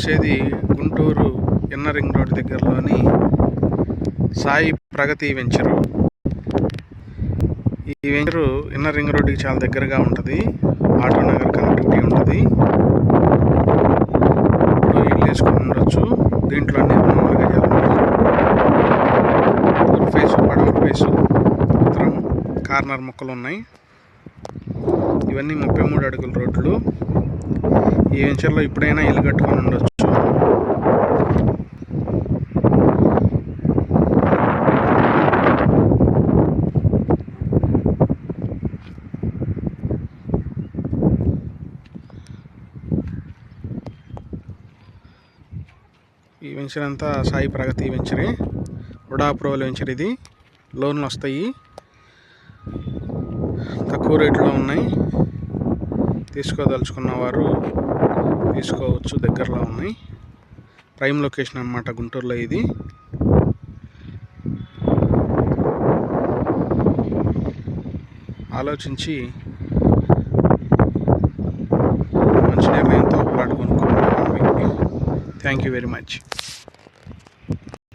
చూసేది Guntur inner ring road దగ్గరలోని సాయి ప్రగతి venture. ఈ వెంచరు ఇన్నర్ రింగ్ రోడ్డుకి చాలా దగ్గరగా ఉంటుంది. ఆటోనగర్ కనెక్టివిటీ ఉంటుంది. ఇప్పుడు ఇల్లు వేసుకొని ఉండొచ్చు. దీంట్లో అన్ని మామూలుగా తూర్పు ఫేసు, పడమర ఫేసు, ఉత్తరం కార్నర్ మొక్కలు ఉన్నాయి. ఇవన్నీ 33 అడుగుల రోడ్లు. ఈ వెంచర్లో ఇప్పుడైనా ఇల్లు కట్టుకొని ఉండొచ్చు. ఈ వెంచర్ అంతా సాయి ప్రగతి వెంచరే. వుడా అప్రూవల్ వెంచర్ ఇది. లోన్లు వస్తాయి, తక్కువ రేట్లో ఉన్నాయి. తీసుకోదలుచుకున్న వారు తీసుకోవచ్చు. దగ్గరలో ఉన్నాయి. ప్రైమ్ లొకేషన్ అన్నమాట గుంటూరులో ఇది. ఆలోచించి మంచి నిర్ణయంతో ప్లాట్ కొనుక్కోండి. Thank you very much.